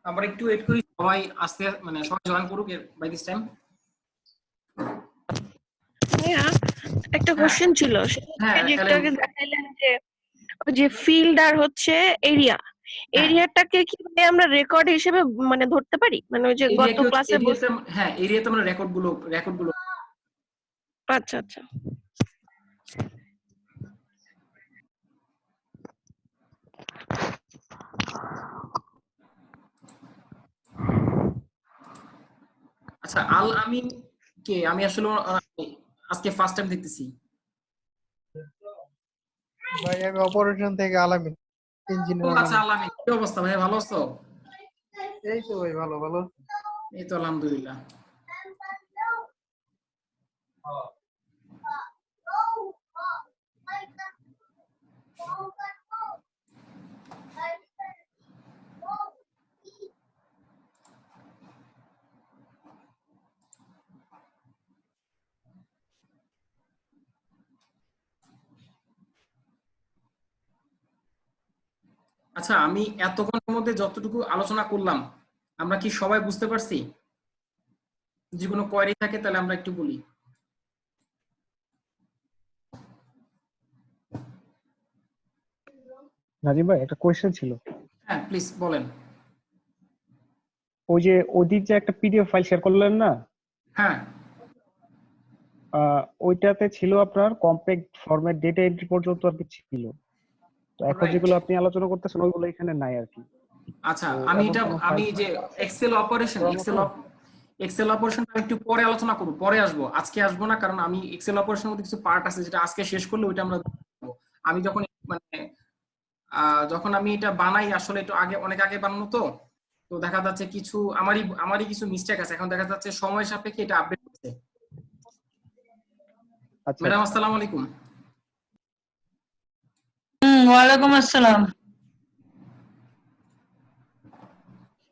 আমরা একটু ওয়েট করি, সবাই আসতে মানে সবাই জয়েন করুক বাই দিস টাইম। ভাইয়া একটা হ্যাঁ কোশ্চেন ছিল, সেটা হচ্ছে হ্যাঁ যে একটু অ্যালেন, আগে দেখাইলেন যে ওই যে ফিল্ড আর হচ্ছে এরিয়া, হ্যাঁ এরিয়াটাকে কি মানে আমরা রেকর্ড হিসেবে মানে ধরতে পারি, মানে ওই যে এরিয়া গত কি হচ্ছে ক্লাসে এরিয়াতে, হ্যাঁ এরিয়াতে আমরা রেকর্ড গুলো। আচ্ছা আচ্ছা। আচ্ছা, আল আমিন কে? আমি আসলে আজকে ফার্স্ট টাইম দেখতেছি। ভাই আমি অপারেশন থেকে আলামিন, ও ইঞ্জিনিয়ার আচ্ছা, আলামিন। আল আমিন, কি অবস্থা ভাই, ভালো আছো? এই তো ভাই ভালো ভালো। এই তো আলহামদুলিল্লাহ। আচ্ছা, আমি এতক্ষণের মধ্যে যতটুকু আলোচনা করলাম, আমরা কি সবাই বুঝতে পারছি? যদি কোনো কোয়েরি থাকে তাহলে আমরা একটু বলি। নাজিম ভাই, একটা কোয়েশ্চেন ছিল। হ্যাঁ প্লিজ বলেন। ওই যে ওদিক যে একটা পিডিএফ ফাইল শেয়ার করলেন না, হ্যাঁ ওইটাতে ছিল আপনার কম্প্যাক্ট ফরম্যাট ডেটা এন্ট্রি পর্যন্ত আর কি ছিল। তো এখন রাইট। যেগুলো আপনি আলোচনা করতেছেন ওইগুলো এখানে নাই আর কি। আচ্ছা, তো আমি এমন এটা কোনো আমি ফাইল যে এক্সেল অপারেশন, করার মতো? এক্সেল অপারেশনটা একটু পরে আলোচনা করব, পরে আসবো, আজকে আসবো না, কারণ আমি এক্সেল অপারেশনের মধ্যে কিছু পার্ট আছে যেটা আজকে শেষ করলে ওইটা আমরা দেখবো। আমি যখন মানে যখন আমি এটা বানাই, আসলে একটু আগে, অনেক আগে বানানো তো, তো দেখা যাচ্ছে কিছু আমারই কিছু মিস্টেক আছে, এখন দেখা যাচ্ছে সময় সাপেক্ষে এটা আপডেট হচ্ছে। আচ্ছা ম্যাডাম আচ্ছা। আসসালামু আলাইকুম। ওয়ালাইকুম আসসালাম।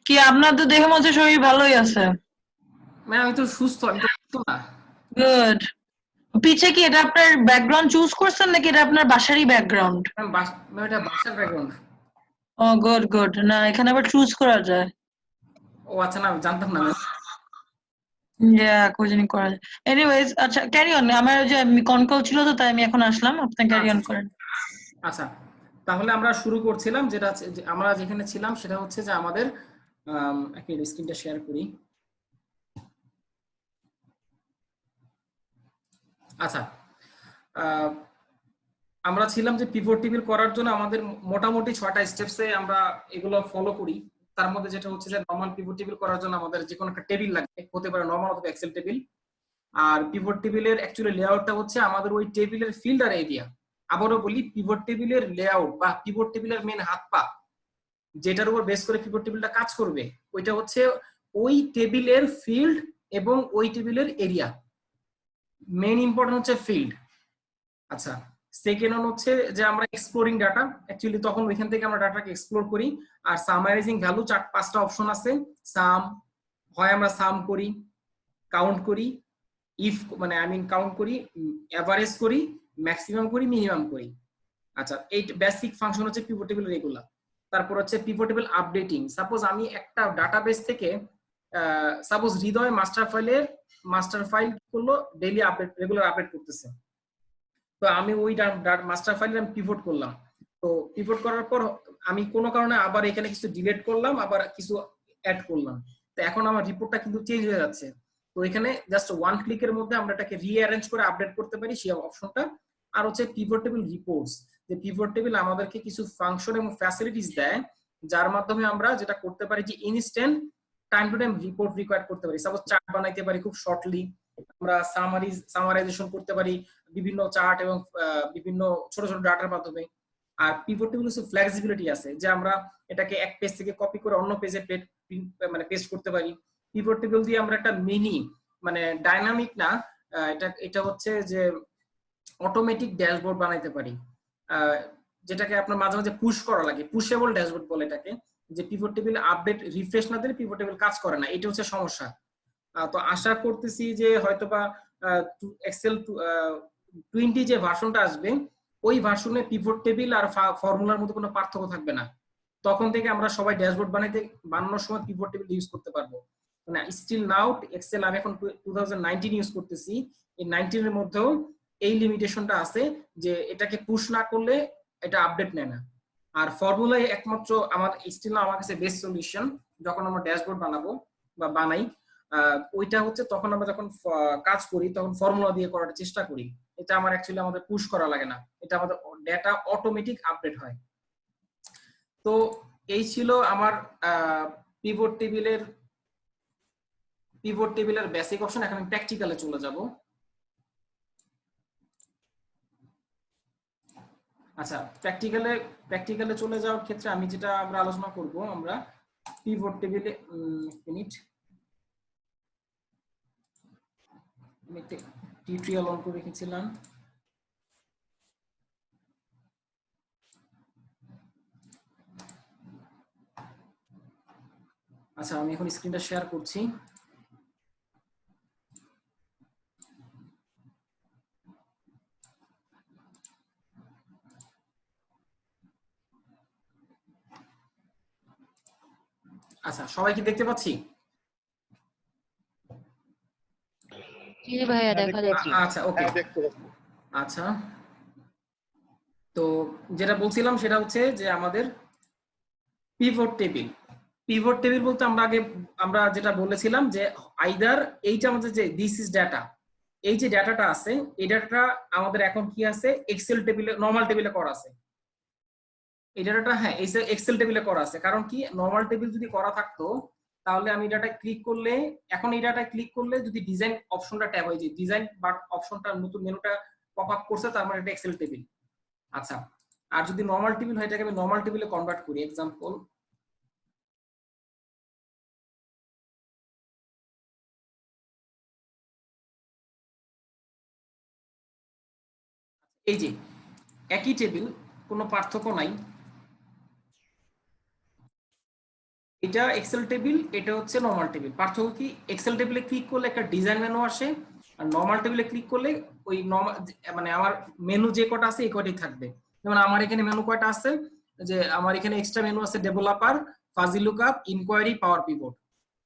কি আপনার তো দেখে মনে হচ্ছে শরীর ভালোই আছে। ম্যাডাম আমি তো সুস্থ, আমি তো সুস্থ না। গুড। পিছে কি এটা আপনার ব্যাকগ্রাউন্ড চুজ করছেন নাকি এটা আপনার বাসারই ব্যাকগ্রাউন্ড? ম্যাম এটা বাসার ব্যাকগ্রাউন্ড। ও গুড গুড। না এখানে আবার চুজ করা যায়। ও আচ্ছা, না আমি জানতাম না ম্যাম। কোজিং করা যায়। এনিওয়েজ, আচ্ছা ক্যারি অন। আমার ওই যে কনকল ছিল তো তাই আমি এখন আসলাম, আপনি ক্যারি আচ্ছা অন আচ্ছা করেন। আচ্ছা, তাহলে আমরা শুরু করছিলাম, যেটা আমরা যেখানে ছিলাম সেটা হচ্ছে যে আমাদের একটা স্ক্রিনটা শেয়ার করি। আচ্ছা, আমরা ছিলাম যে পিভট টেবিল করার জন্য আমাদের মোটামুটি 6টা স্টেপসে আমরা এগুলো ফলো করি। তার মধ্যে যেটা হচ্ছে যে নরমাল পিভট টেবিল করার জন্য আমাদের যে কোনো একটা টেবিল লাগবে, হতে পারে নরমাল অথবা এক্সেল টেবিল। আর পিভট টেবিলের অ্যাকচুয়ালি লেআউটটা হচ্ছে আমাদের ওই টেবিলের ফিল্ড আর এরিয়া। আবারও বলি, পিভট টেবিলের লেআউট বা পিভট টেবিলের মেন হাত পা, যেটার উপর বেস করে পিভট টেবিলটা কাজ করবে, ওইটা হচ্ছে ওই টেবিলের ফিল্ড এবং ওই টেবিলের এরিয়া। মেইন ইম্পর্টেন্ট হচ্ছে ফিল্ড। আচ্ছা, সেকেন্ড হচ্ছে যে আমরা এক্সপ্লোরিং ডাটা, অ্যাকচুয়ালি তখন ওইখান থেকে আমরা ডাটাকে এক্সপ্লোর করি। আর সামারাইজিং ভ্যালু 4-5টা অপশন আছে। সাম, হয় আমরা সাম করি, কাউন্ট করি, ইফ মানে আই মিন কাউন্ট করি, এভারেজ করি, ম্যাক্সিমাম করি, মিনিমাম করি। আচ্ছা, এই বেসিক ফাংশন হচ্ছে পিভট টেবিলের এগুলা। তারপর হচ্ছে পিভট টেবিল আপডেটিং। সাপোজ আমি একটা ডাটাবেস থেকে সাপোজ হৃদয় মাস্টার ফাইল কি করলো, ডেইলি আপডেট, রেগুলার আপডেট করতেছে, তো আমি ওই মাস্টার ফাইলে আমি পিভট করলাম। তো পিভট করার পর আমি কোনো কারণে আবার এখানে কিছু ডিলিট করলাম, আবার কিছু অ্যাড করলাম, তো এখন আমার রিপোর্টটা কিন্তু চেঞ্জ হয়ে যাচ্ছে। তো এখানে জাস্ট ওয়ান ক্লিকের মধ্যে আমরা এটাকে রিঅ্যারেঞ্জ করে আপডেট করতে পারি, সেই অপশনটা। আর হচ্ছে পিভট টেবিল রিপোর্টস, যে পিভট টেবিল আমাদেরকে কিছু ফাংশন এবং ফ্যাসিলিটিস দেয়, যার মাধ্যমে আমরা যেটা করতে পারি যে instant time to time report require করতে পারি। সাপোজ চার্ট বানাইতে পারি খুব শর্টলি, আমরা সামারাইজেশন করতে পারি বিভিন্ন চার্ট এবং বিভিন্ন ছোট ছোট ডাটার মাধ্যমে। আর পিভট টেবিল কিছু ফ্লেক্সিবিলিটি আছে, যে আমরা এটাকে এক পেজ থেকে কপি করে অন্য পেজে মানে পেস্ট করতে পারি। পিভট টেবিল দিয়ে আমরা একটা মিনি মানে ডাইনামিক না, এটা হচ্ছে যে অটোমেটিক ড্যাশবোর্ড বানাইতে পারি, যেটাকে আপনার মাঝে মাঝে পুশ করা লাগে, পুশেবল ড্যাশবোর্ড বলে এটাকে। যে পিভট টেবিল আপডেট রিফ্রেশ না দিলে পিভট টেবিল কাজ করে না, এটা হচ্ছে সমস্যা। তো আশা করতেছি যে হয়তোবা এক্সেল 20 যে ভার্সনটা আসবে, ওই ভার্সনে পিভট টেবিল আর ফর্মুলার মধ্যে কোনো পার্থক্য থাকবে না। তখন থেকে আমরা সবাই ড্যাশবোর্ড বানানোর সময় পিভট টেবিল ইউজ করতে পারবো। মানে স্টিল নাও এক্সেল আমি এখন 2019 ইউজ করতেছি, এই 19 এর মধ্যেও এই লিমিটেশনটা আছে যে এটাকে পুশ না করলে এটা আপডেট নেয় না। আর ফর্মুলাই একমাত্র আমার স্টিল নাও আমার কাছে বেস্ট সলিউশন যখন আমরা ড্যাশবোর্ড বানাবো বা বানাই। ওইটা হচ্ছে তখন আমরা যখন কাজ করি তখন ফর্মুলা দিয়ে করার চেষ্টা করি, এটা আমার অ্যাকচুয়ালি আমাদের পুশ করা লাগে না, এটা আমাদের ডেটা অটোমেটিক আপডেট হয়। তো এই ছিল আমার পিভট টেবিলের বেসিক অপশন। এখন আমি প্র্যাকটিক্যালে চলে যাব। আচ্ছা, প্র্যাকটিক্যালে চলে যাওয়ার ক্ষেত্রে আমি যেটা আমরা আলোচনা করব, আমরা পিভট টেবিলে মিনিট আমি টিউটোরিয়াল অন করে রেখেছিলাম। আচ্ছা, আমি এখন স্ক্রিনটা শেয়ার করছি। আচ্ছা, সবাই কি দেখতে পাচ্ছি? জি ভাইয়া দেখা যাচ্ছে। আচ্ছা, ওকে। আচ্ছা, তো যেটা বলছিলাম সেটা হচ্ছে যে আমাদের পিভট টেবিল বলতে আমরা যেটা বলেছিলাম যে আইদার এইটা আমাদের যে দিস ইজ ডাটা, এই যে ডাটাটা আছে এই ডাটাটা আমাদের এখন কি আছে এক্সেল টেবিলে, নরমাল টেবিলে করা আছে। এই ডাটাটা হ্যাঁ এই এক্সেল টেবিলে করা আছে, কারণ কি নরমাল টেবিল যদি করা থাকতো তাহলে আমি ডাটা ক্লিক করলে, এখন এই ডাটা ক্লিক করলে যদি ডিজাইন অপশনটা ট্যাব হয়, যে ডিজাইন বাট অপশনটা নতুন মেনুটা পপ আপ করছে, তার মানে এটা এক্সেল টেবিল। আচ্ছা, আর যদি নরমাল টেবিল হয় এটাকে আমি নরমাল টেবিলে কনভার্ট করি। এক্সাম্পল, এই যে একই টেবিল, কোনো পার্থক্য নাই, এটা এক্সেল টেবিল, এটা হচ্ছে নরমাল টেবিল। পার্থক্য কি, এক্সেল টেবিলে ক্লিক করলে একটা ডিজাইন মেনু আসে, আর নরমাল টেবিলে ক্লিক করলে ওই মানে আমার মেনু যে কটা আছে এই কটাই থাকবে। যেমন আমার এখানে মেনু কয়টা আছে, যে আমার এখানে এক্সট্রা মেনু আছে ডেভেলপার, ফাজি লুকআপ, ইনকোয়ারি, পাওয়ার পিভট,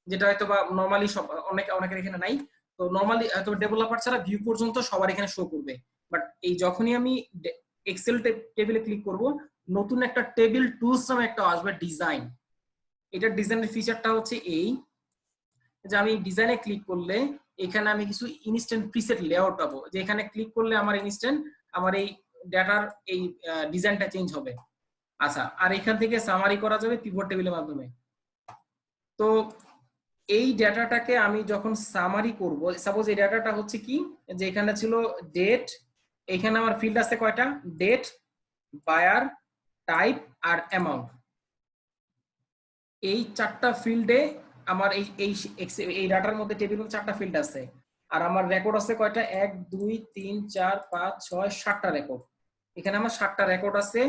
যেটা হয়তো বা নরমালি সব অনেকের এখানে নাই। তো নরমালি হয়তো ডেভেলপার ছাড়া ভিউ পর্যন্ত সবার এখানে শো করবে। বাট এই যখনই আমি এক্সেল টেবিলে ক্লিক করব, নতুন একটা টেবিল টুলস নামে একটা আসবে ডিজাইন। এটার ডিজাইনের ফিচারটা হচ্ছে এই যে আমি ডিজাইনে ক্লিক করলে এখানে আমি কিছু ইনস্ট্যান্ট প্রিসেট লেআউট পাবো, যে এখানে ক্লিক করলে আমার ইনস্ট্যান্ট আমার এই ডাটার এই ডিজাইনটা চেঞ্জ হবে। আচ্ছা, আর এখান থেকে সামারি করা যাবে পিভট টেবিলের মাধ্যমে। তো এই ডাটাটাকে আমি যখন সামারি করব, সাপোজ এই ডাটাটা হচ্ছে কি, যে এখানে ছিল ডেট, এখানে আমার ফিল্ড আছে কয়টা, ডেট, বায়ার, টাইপ আর অ্যামাউন্ট। এই চারটা ফিল্ডে আমার এই ডাটার মধ্যে টেবিলের চারটা ফিল্ড আছে, আর আমার রেকর্ড আছে কয়টা, 1 2 3 4 5 6 7টা রেকর্ড। এখানে আমার 7টা রেকর্ড আছে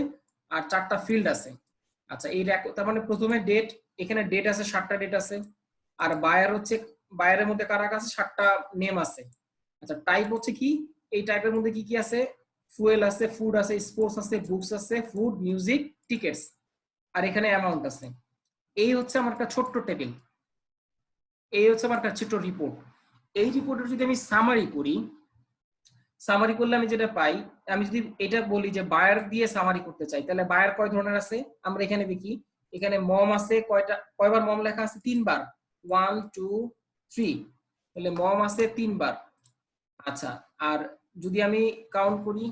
আর 4টা ফিল্ড আছে। আচ্ছা, এই রেকর্ড তার মানে প্রথমে ডেট, এখানে ডেট আছে, 7টা ডেট আছে, আর বায়ার হচ্ছে, বায়ারের মধ্যে কারা আছে, 7টা নেম আছে। আচ্ছা, টাইপ হচ্ছে কি, এই টাইপের মধ্যে কি কি আছে, ফুয়েল আছে, ফুড আছে, স্পোর্টস আছে, বুকস আছে, ফুড, মিউজিক, টিকেটস, আর এখানে অ্যামাউন্ট আছে। এই হচ্ছে আমার একটা ছোট্ট টেবিল, এই হচ্ছে আমার একটা ছোট্ট রিপোর্ট। এই রিপোর্টের যদি আমি সামারি করি, সামারি করলে আমি যেটা পাই, আমি যদি এটা বলি যে বায়ার দিয়ে সামারি করতে চাই, তাহলে বায়ার কয় ধরনের আছে আমরা এখানে দেখি। এখানে মম আছে কয়বার মম লেখা আছে, 3 বার, 1 2 3, তাহলে মম আছে 3 বার। আচ্ছা, আর যদি আমি কাউন্ট করি,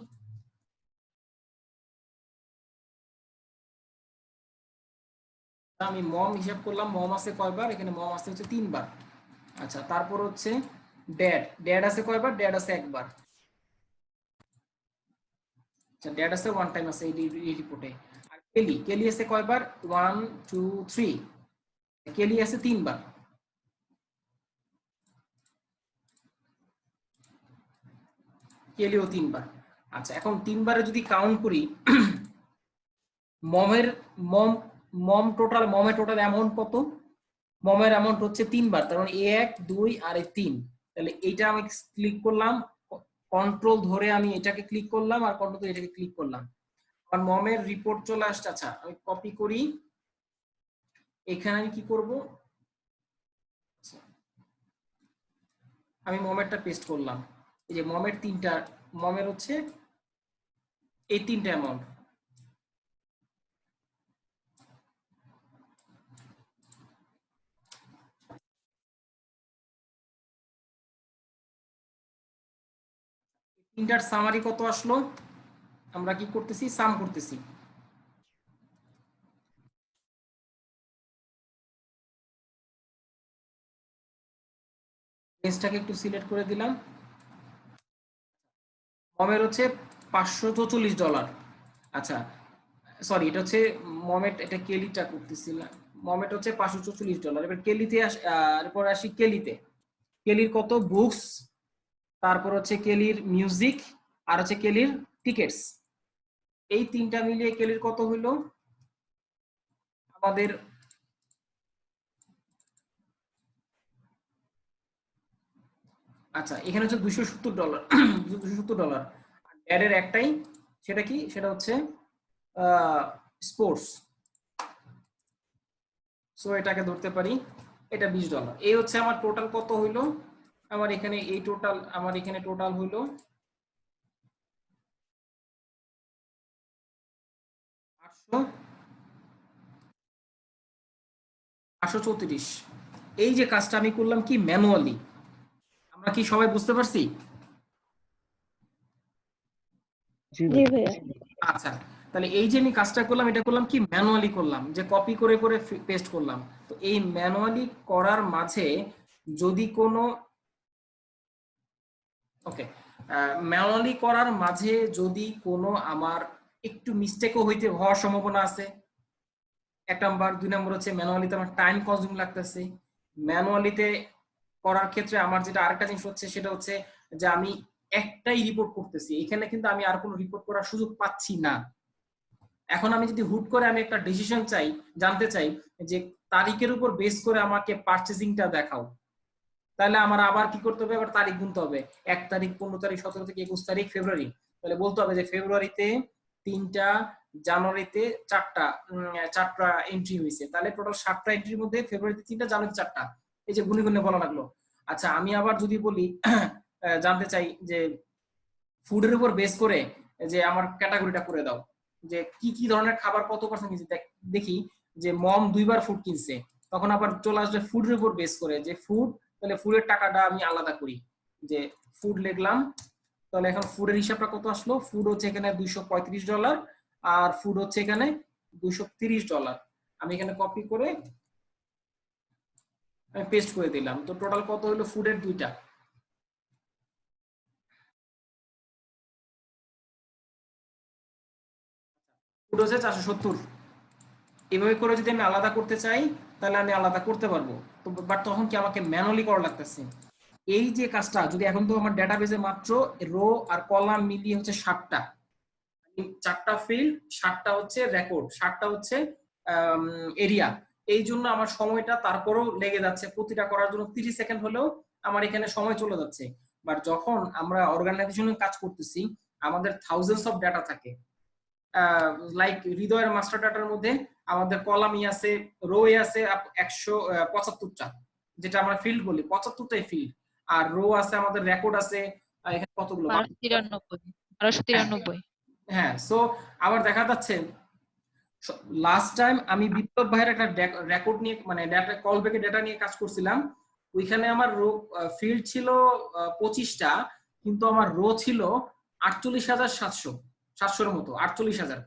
আমি মম হিসাব করলাম, মম আছে কয়বার, এখানে মম আছে হচ্ছে 3 বার। আচ্ছা, তারপর হচ্ছে ড্যাড আছে কয়বার, ড্যাড আছে 1 বার। আচ্ছা, ড্যাড আছে 1 টাইম আছে এই রিপোর্টে। আর কেলি আছে কয়বার, 1 2 3, কেলি আছে 3 বার। কেলিও 3 বার। আচ্ছা, এখন 3 বারে যদি কাউন্ট করি, মমের টোটাল অ্যামাউন্ট কত, মমের অ্যামাউন্ট হচ্ছে 3 বার, তার মানে 1 2 আর 3। তাহলে এইটা আমি ক্লিক করলাম, কন্ট্রোল ধরে আমি এটাকে ক্লিক করলাম, আর কন্ট্রোল ধরে এটাকে ক্লিক করলাম, আর মমের রিপোর্ট চলে আসছে। আচ্ছা, আমি কপি করি, এখানে আমি কি করব, আমি মমেরটা পেস্ট করলাম। এই যে মমের তিনটা, মমের হচ্ছে এই তিনটা অ্যামাউন্ট। তিনটার সামারি কত আসলো, আমরা কি করতেছি, সাম করতেছি। রেঞ্জটাকে একটু সিলেক্ট করে দিলাম। মমের হচ্ছে $544। আচ্ছা সরি, এটা হচ্ছে মমেট, এটা কেলিটা করতেছিলাম। মমেট হচ্ছে $544। এবার কেলিতে এরপর আসি কেলিতে। কেলির কত, বুকস, তারপর হচ্ছে কেলির মিউজিক, আর হচ্ছে কেলির টিকেটস। এই তিনটা মিলিয়ে কেলির কত হইলো আমাদের, আচ্ছা এখানে হচ্ছে $270, $270। ড্যাডের একটাই, সেটা কি, সেটা হচ্ছে স্পোর্টস। সো এটাকে ধরতে পারি, এটা $20। এই হচ্ছে আমার টোটাল কত হইলো, আমার এখানে এই টোটাল, আমার এখানে টোটাল হইলো 834। এই যে কাজটা আমি করলাম কি ম্যানুয়ালি, আমরা কি সবাই বুঝতে পারছি? জি জি ভাই। ভাইয়া। আচ্ছা তাহলে এই যে আমি কাজটা করলাম, এটা করলাম কি ম্যানুয়ালি করলাম, যে কপি করে করে পেস্ট করলাম। তো এই ম্যানুয়ালি করার মাঝে যদি কোনো, ওকে, ম্যানুয়ালি করার মাঝে যদি কোনো আমার একটু মিস্টেকও হওয়ার সম্ভাবনা আছে, এক নাম্বার। দুই নাম্বার হচ্ছে ম্যানুয়ালিতে আমার টাইম কনজিউম লাগতেছে। ম্যানুয়ালিতে করার ক্ষেত্রে আমার যেটা আরেকটা জিনিস হচ্ছে, সেটা হচ্ছে যে আমি একটাই রিপোর্ট করতেছি, এখানে কিন্তু আমি আর কোনো রিপোর্ট করার সুযোগ পাচ্ছি না। এখন আমি যদি হুট করে আমি একটা ডিসিশন চাই, জানতে চাই যে তারিখের উপর বেস করে আমাকে পারচেজিংটা দেখাও, তাহলে আমার আবার কি করতে হবে, আবার তারিখ গুনতে হবে। 1 তারিখ, 15 তারিখ, 17 থেকে 21 তারিখ ফেব্রুয়ারি, তাহলে বলতে হবে যে ফেব্রুয়ারিতে 3টা, জানুয়ারিতে 4টা এন্ট্রি হয়েছে, তাহলে টোটাল 7টা এন্ট্রির মধ্যে ফেব্রুয়ারিতে 3টা, জানুয়ারিতে 4টা। এই যে গুনে গুনে বলা লাগলো। আচ্ছা আমি আবার যদি বলি জানতে চাই যে ফুডের উপর বেস করে যে আমার ক্যাটাগরিটা করে দাও, যে কি কি ধরনের খাবার কত পার্সেন্ট কিনছে, দেখি যে মম 2বার ফুড কিনছে, তখন আবার চলে আসবে ফুডের উপর বেস করে যে ফুড, তাহলে ফুডের টাকাটা আমি আলাদা করি, যে ফুড লিখলাম। তাহলে এখন ফুডের হিসাবটা কত আসলো, ফুড হচ্ছে এখানে $235, আর ফুড হচ্ছে এখানে $230। আমি এখানে কপি করে আমি পেস্ট করে দিলাম। তো টোটাল কত হলো ফুডের দুইটা, ফুড হচ্ছে 470। এভাবে করে যদি আমি আলাদা করতে চাই তাহলে আমি আলাদা করতে পারবো, তো বাট তখন কি আমাকে ম্যানুয়ালি করা লাগতেছে। এই যে কাজটা যদি, এখন তো আমার ডেটাবেজে মাত্র রো আর কলাম মিলিয়ে হচ্ছে 7টা, 4টা ফিল্ড, 7টা হচ্ছে রেকর্ড, 7টা হচ্ছে এরিয়া। এই জন্য আমার সময়টা তারপরেও লেগে যাচ্ছে, প্রতিটা করার জন্য 30 সেকেন্ড হলেও আমার এখানে সময় চলে যাচ্ছে। বাট যখন আমরা অর্গানাইজেশনে কাজ করতেছি, আমাদের থাউজেন্ডস অফ ডাটা থাকে, লাইক হৃদয়ের মাস্টার ডাটার মধ্যে আমাদের কলামই আছে, রো আছে 175টা, যেটা আমরা ফিল্ড বলি, 75টাই ফিল্ড। আর রো আছে আমাদের, রেকর্ড আছে এখানে কতগুলো, 1293 হ্যাঁ। সো আবার দেখা যাচ্ছে লাস্ট টাইম আমি বিপ্লব ভাইয়ের একটা রেকর্ড নিয়ে, মানে ডাটা কল ব্যাকে ডেটা নিয়ে কাজ করছিলাম, ওইখানে আমার রো ফিল্ড ছিল 25টা, কিন্তু আমার রো ছিল 48,700 মতো, 48,000।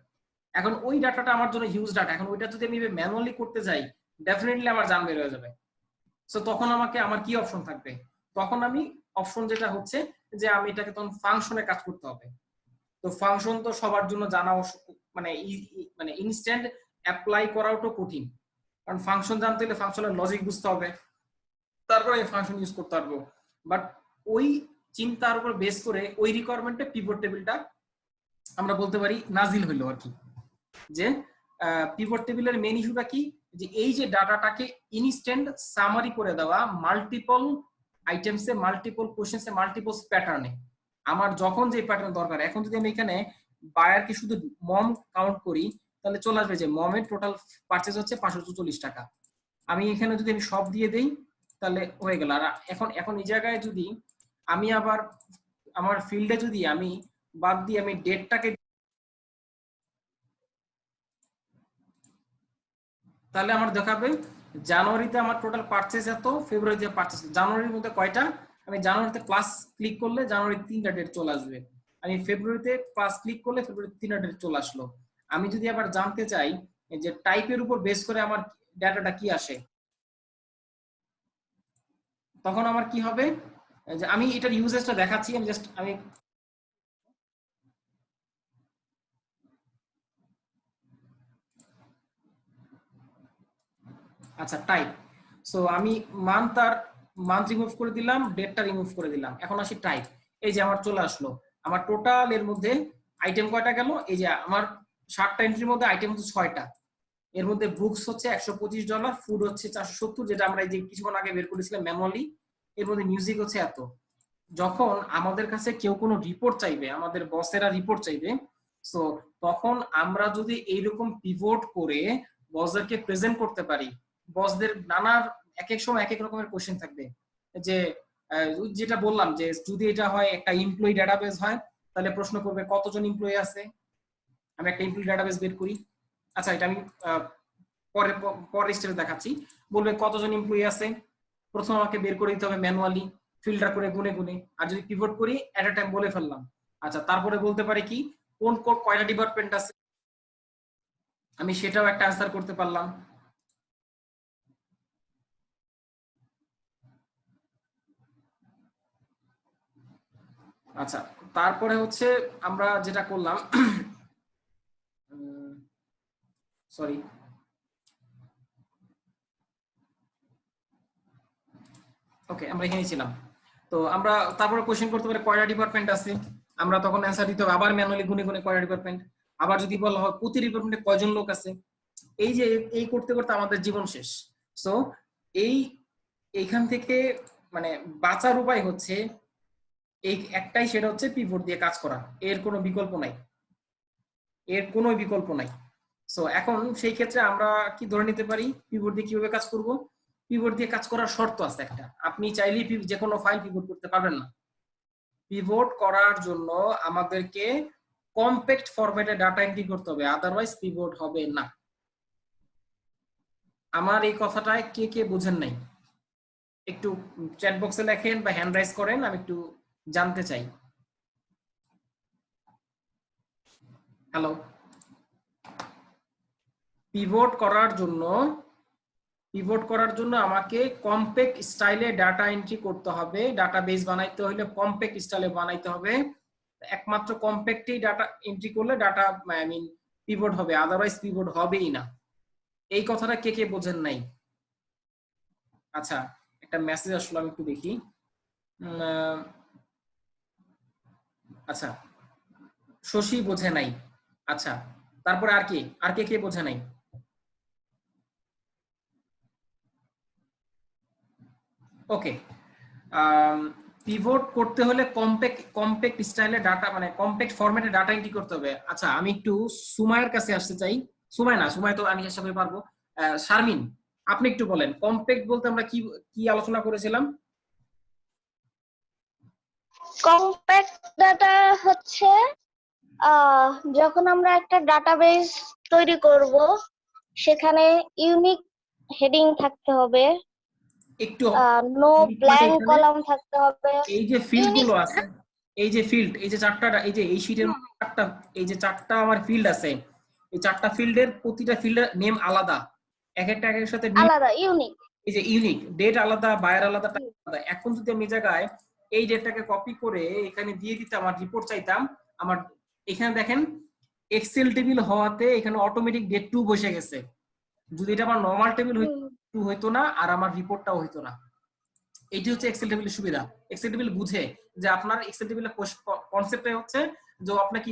এখন ওই ডাটাটা আমার জন্য হিউজ ডাটা, এখন ওইটা যদি আমি ম্যানুয়ালি করতে যাই ডেফিনেটলি আমার জান বের হয়ে যাবে। সো তখন আমার কি অপশন থাকবে, তখন আমি অপশন যেটা হচ্ছে যে আমি এটাকে তখন ফাংশনে কাজ করতে হবে। তো ফাংশন তো সবার জন্য জানা মানে মানে ইনস্ট্যান্ট অ্যাপ্লাই করাও তো কঠিন, কারণ ফাংশন জানতে হলে ফাংশনের লজিক বুঝতে হবে, তারপরে আমি ফাংশন ইউজ করতে পারবো। বাট ওই চিন্তার উপর বেস করে ওই রিকোয়ারমেন্টে পিভট টেবিলটা আমরা বলতে পারি নাজিল হইলো আর কি। যে পিভট টেবিলের মেইন ইস্যুটা কি, যে এই যে ডাটাটাকে ইনস্ট্যান্ট সামারি করে দেওয়া, মাল্টিপল আইটেমসে, মাল্টিপল কোশ্চেনসে, মাল্টিপল প্যাটার্নে, আমার যখন যে প্যাটার্ন দরকার। এখন যদি আমি এখানে বায়ারকে শুধু মম কাউন্ট করি, তাহলে চলে আসবে যে মমের টোটাল পারচেজ হচ্ছে 544 টাকা। আমি এখানে যদি আমি সব দিয়ে দেই তাহলে হয়ে গেল। আর এখন এই জায়গায় যদি আমি আবার আমার ফিল্ডে যদি আমি বাদ দিয়ে আমি ডেটটাকে, তাহলে আমার দেখাবে জানুয়ারিতে আমার টোটাল পারচেজ এত, ফেব্রুয়ারিতে পারচেজ, জানুয়ারির মধ্যে কয়টা, আমি জানুয়ারিতে প্লাস ক্লিক করলে জানুয়ারির 3টা ডেট চলে আসবে, আমি ফেব্রুয়ারিতে প্লাস ক্লিক করলে ফেব্রুয়ারির 3টা ডেট চলে আসলো। আমি যদি আবার জানতে চাই যে টাইপের উপর বেস করে আমার ডাটাটা কি আসে, তখন আমার কি হবে, যে আমি এটার ইউজেসটা দেখাচ্ছি, আমি আচ্ছা টাইপ। সো আমি মান্থ রিমুভ করে দিলাম, ডেটটা রিমুভ করে দিলাম, এখন আসি টাইপ। এই যে আমার চলে আসলো, আমার টোটাল এর মধ্যে আইটেম কয়টা গেল, এই যে আমার 60টা এন্ট্রির মধ্যে আইটেম হচ্ছে 6টা, এর মধ্যে বুকস হচ্ছে $125, ফুড হচ্ছে 470, যেটা আমরা এই যে কিছুক্ষণ আগে বের করেছিলাম ম্যানুয়ালি, এর মধ্যে মিউজিক হচ্ছে এত। যখন আমাদের কাছে কেউ কোনো রিপোর্ট চাইবে, আমাদের বসেরা রিপোর্ট চাইবে, সো তখন আমরা যদি এইরকম পিভট করে বসদেরকে প্রেজেন্ট করতে পারি, বসদের নানা এক এক সময় এক এক রকমের কোশ্চেন থাকবে, যে যেটা বললাম যে যদি এটা হয় একটা এমপ্লয়ি ডাটাবেস হয়, তাহলে প্রশ্ন করবে কতজন এমপ্লয়ি আছে, আমি একটা এমপ্লয়ি ডাটাবেস বের করি, আচ্ছা এটা আমি পরের স্টেপে দেখাচ্ছি, বলবে কতজন এমপ্লয়ি আছে, প্রথম আমাকে বের করে দিতে হবে ম্যানুয়ালি ফিল্টার করে গুনে গুনে, আর যদি পিভট করি এট আ টাইম বলে ফেললাম। আচ্ছা তারপরে বলতে পারি কি কোন কয়টা ডিপার্টমেন্ট আছে, আমি সেটাও একটা অ্যান্সার করতে পারলাম। আচ্ছা তারপরে হচ্ছে আমরা যেটা করলাম, সরি ওকে আমরা এখানেই ছিলাম। তো আমরা তারপরে কোশ্চেন করতে পারি কয়টা ডিপার্টমেন্ট আছে, আমরা তখন অ্যান্সার দিতে হবে আবার ম্যানুয়ালি গুনে গুনে কয়টা ডিপার্টমেন্ট, আবার যদি বলা হয় প্রতি ডিপার্টমেন্টে কয়জন লোক আছে, এই যে এই করতে করতে আমাদের জীবন শেষ। সো এইখান থেকে মানে বাঁচার উপায় হচ্ছে এই একটাই, সেটা হচ্ছে পিভট দিয়ে কাজ করা, এর কোনো বিকল্প নাই, এর কোনো বিকল্প নাই। সো এখন সেই ক্ষেত্রে আমরা কি ধরে নিতে পারি পিভট দিয়ে কিভাবে কাজ করব, পিভট দিয়ে কাজ করার শর্ত আছে একটা, আপনি চাইলেই যে কোনো ফাইল পিভট করতে পারবেন না। পিভট করার জন্য আমাদেরকে কম্প্যাক্ট ফরম্যাটে ডাটা এন্ট্রি করতে হবে, আদারওয়াইজ পিভট হবে না। আমার এই কথাটায় কে কে বুঝেন নাই একটু চ্যাট বক্সে লেখেন বা হ্যান্ড রাইজ করেন, আমি একটু জানতে চাই। হ্যালো, পিভট করার জন্য আমাকে কম্প্যাক্ট স্টাইলে ডাটা এন্ট্রি করতে হবে, ডাটাবেস বানাইতে হলে কম্প্যাক্ট স্টাইলে বানাইতে হবে, একমাত্র কম্প্যাক্টই ডাটা এন্ট্রি করলে ডাটা পিভট হবে, আদারওয়াইজ পিভট হবেই না। এই কথাটা কে কে বোঝেন নাই? আচ্ছা একটা মেসেজ আসলো, আমি একটু দেখি। আচ্ছা শশী বোঝে নাই, আচ্ছা তারপরে আর কে বোঝে নাই? ওকে, পিভট করতে হলে কম্প্যাক্ট স্টাইলে ডাটা কম্প্যাক্ট ফরম্যাটে ডাটা এন্ট্রি করতে হবে। আচ্ছা আমি একটু সুমাইয়ের কাছে আসতে চাই, সুমাই তো আমি আশা করি পারবো। শারমিন আপনি একটু বলেন কম্প্যাক্ট বলতে আমরা কি কি আলোচনা করেছিলাম? কম্প্যাক্ট ডাটা হচ্ছে যখন আমরা একটা ডাটাবেস তৈরি করব, সেখানে ইউনিক হেডিং থাকতে হবে, একটু নো ব্ল্যাঙ্ক কলাম থাকতে হবে। এই যে ফিল্ড গুলো আছে, এই যে চারটা, এই যে এই শীটের চারটা, এই যে চারটা আমার ফিল্ড আছে, এই চারটা ফিল্ডের প্রতিটা ফিল্ডের নেম আলাদা, এক একটা একের সাথে আলাদা ইউনিক, এই যে ইউনিক, ডেট আলাদা, বায়ার আলাদা, আলাদা। এখন যদি আমি জায়গায় এই ডেটটাকে কপি করে এখানে দিয়ে দিতাম, আমার রিপোর্ট চাইতাম, আমার এখানে দেখেন এক্সেল টেবিল হওয়াতে এখানে অটোমেটিক ডেট 2 বসে গেছে। যদি এটা আমার নরমাল টেবিল হইতো হইতো না, আর আমার রিপোর্টটাও হইতো না। এটি হচ্ছে এক্সেল টেবিলের সুবিধা। এক্সেল টেবিল বুঝে যে আপনার এক্সেল টেবিলের কনসেপ্টটাই হচ্ছে যে আপনাকে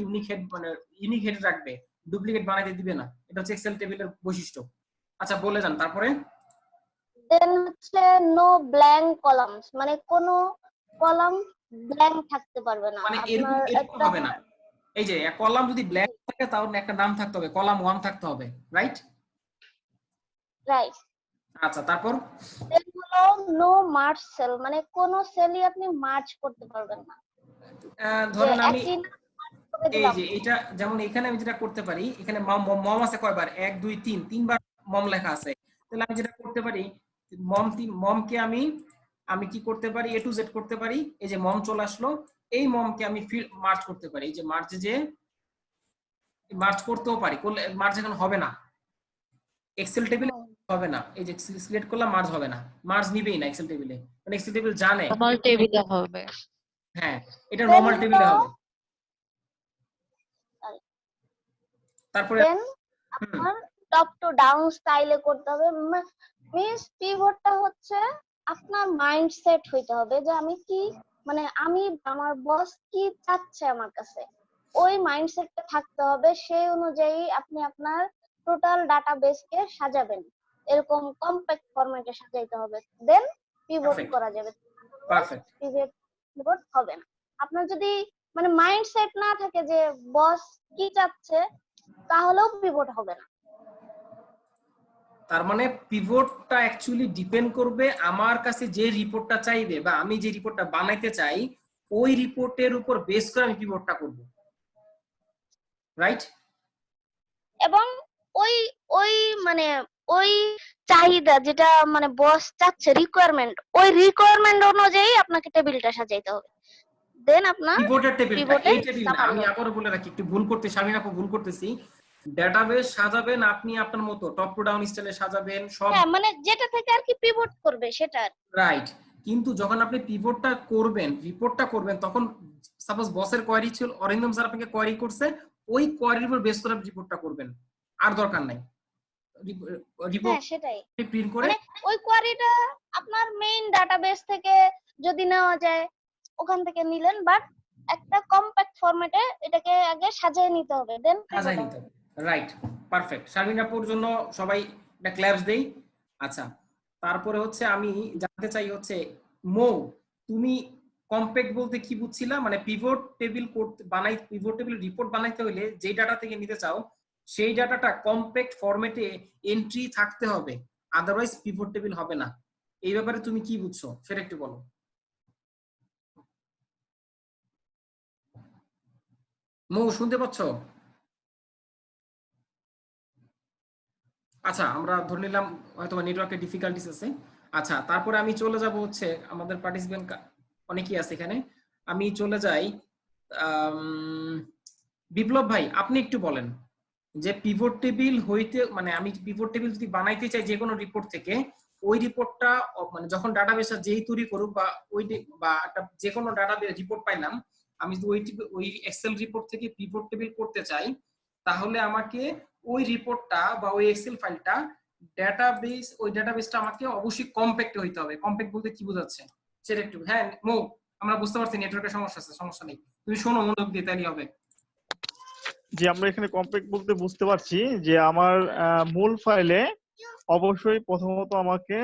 ইউনিক হেড রাখবে, ডুপ্লিকেট বানাইতে দিবে না। এটা হচ্ছে এক্সেল টেবিলের বৈশিষ্ট্য। আচ্ছা বলে যান তারপরে। দেন হচ্ছে নো ব্ল্যাঙ্ক কলামস, মানে কোনো কলাম ব্ল্যাঙ্ক থাকতে পারবে না, মানে এরকম হবে না। এই যে কলাম যদি ব্ল্যাঙ্ক থাকে তাহলে একটা নাম থাকতে হবে, কলাম 1 থাকতে হবে, রাইট? রাইট। আচ্ছা তারপর দেন হলো নো মার্জ সেল, মানে কোনো সেলই আপনি মার্জ করতে পারবেন না, যে ধরেন আমি একই নাম করে এই দিলাম। যে এটা যেমন এখানে আমি যেটা করতে পারি, এখানে মম আছে কয়বার, 1 2 3 তিনবার মম লেখা আছে। তাহলে আমি যেটা করতে পারি, মমকে আমি কি করতে পারি, এ টু জেড করতে পারি। এই যে মম চলে আসলো, এই মমকে আমি মার্জ করতে পারি। এই যে মার্জে যে মার্জ করতেও পারি, করলে মার্জ এখন হবে না, এক্সেল টেবিলে হবে না। এই যে সিলেক্ট করলাম, মার্জ হবে না, মার্জ নিবেই না এক্সেল টেবিলে, মানে এক্সেল টেবিল জানে। নর্মাল টেবিলে হবে। হ্যাঁ, এটা Then নরমাল টেবিলে হলো হবে। তারপরে দেন আপনার টপ টু ডাউন স্টাইলে করতে হবে। মিন্স পিভটটা হচ্ছে আপনার মাইন্ডসেট হইতে হবে যে আমি কি, মানে আমি আমার বস কি চাচ্ছে আমার কাছে, ওই মাইন্ডসেটটা থাকতে হবে। সেই অনুযায়ী আপনি আপনার টোটাল ডাটাবেসকে সাজাবেন, এরকম কম্প্যাক্ট ফরম্যাটে সাজাইতে হবে। দেন পিভট Perfect. করা যাবে, পারফেক্ট। পিভট হবে না। আপনার যদি মানে মাইন্ডসেট না থাকে যে বস কি চাচ্ছে, তাহলেও পিভট হবে না। তার মানে পিভটটা অ্যাকচুয়ালি ডিপেন্ড করবে আমার কাছে যে রিপোর্টটা চাইবে বা আমি যে রিপোর্টটা বানাইতে চাই, ওই রিপোর্টের উপর বেস করে আমি পিভটটা করব, রাইট? এবং ওই ওই মানে ওই চাহিদা যেটা মানে বস চাচ্ছে, রিকোয়ারমেন্ট, ওই রিকোয়ারমেন্ট অনুযায়ী আপনাকে টেবিলটা সাজাইতে হবে। দেন আপনার পিভটের টেবিলটা পিভটের এই টেবিল না, আমি আবারও বলে রাখি, একটু ভুল করতে শামিন আপু ভুল করতেছি। ডেটাবেস সাজাবেন আপনি আপনার মতো, টপ টু ডাউন স্টাইলে সাজাবেন সব, হ্যাঁ, মানে যেটা থেকে আর কি পিভট করবে সেটা। রাইট। কিন্তু যখন আপনি পিভটটা করবেন, রিপোর্টটা করবেন, তখন সাপোজ বসের কোয়ারি ছিল, অরিন্দম স্যার আপনাকে কোয়ারি করছে, ওই কোয়ারির উপর বেস করে রিপোর্টটা করবেন, আর দরকার নাই রিপোর্ট হ্যাঁ সেটাই, প্রিন্ট করে। মানে ওই কোয়ারিটা আপনার মেইন ডাটাবেস থেকে যদি নেওয়া যায় ওখান থেকে নিলেন, বাট একটা কম্প্যাক্ট ফরম্যাটে এটাকে আগে সাজিয়ে নিতে হবে, দেন সাজাই নিতে হবে, রাইট। পারফেক্ট। শারমিন আপুর জন্য সবাই একটা ক্ল্যাপস দেই। আচ্ছা, তারপরে হচ্ছে আমি জানতে চাই হচ্ছে মৌ, তুমি কম্প্যাক্ট বলতে কি বুঝছিলা? মানে পিভট টেবিল করতে পিভট টেবিল রিপোর্ট বানাইতে হলে যে ডাটা থেকে নিতে চাও সেই ডাটাটা কম্প্যাক্ট ফরম্যাটে এন্ট্রি থাকতে হবে, আদারওয়াইজ পিভট টেবিল হবে না। এই ব্যাপারে তুমি কি বুঝছো সেটা একটু বলো। মৌ শুনতে পাচ্ছো? আচ্ছা, আমরা ধরে নিলাম হয়তো নেটওয়ার্কের ডিফিকাল্টিস আছে। আচ্ছা, তারপরে আমি চলে যাব হচ্ছে আমাদের পার্টিসিপেন্ট অনেকেই আছে এখানে, আমি চলে যাই বিপ্লব ভাই, আপনি একটু বলেন যে পিভট টেবিল হইতে, মানে আমি পিভট টেবিল যদি বানাইতে চাই যে কোনো রিপোর্ট থেকে, ওই রিপোর্টটা মানে যখন ডাটাবেসটা যেই তৈরি করুক বা ওই বা একটা যে কোনো ডাটাবেস রিপোর্ট পাইলাম, আমি যদি ওই এক্সেল রিপোর্ট থেকে পিভট টেবিল করতে চাই, তাহলে আমাকে ওই রিপোর্টটা বা ওই এক্সেল ফাইলটা ডাটাবেস, ওই ডাটাবেসটা আমাকে অবশ্যই কম্প্যাক্ট হইতে হবে। কম্প্যাক্ট বলতে কি বোঝাচ্ছে সেটা একটু। হ্যাঁ মৌ, আমরা বুঝতে পারছি নেটওয়ার্কের সমস্যা আছে, সমস্যা নেই, তুমি শোনো মনোযোগ দিয়ে, তাইলে হবে। যে আমরা এখানে কম্প্যাক্ট বলতে বুঝতে পারছি যে আমার মূল ফাইলে অবশ্যই প্রথমত আমাকে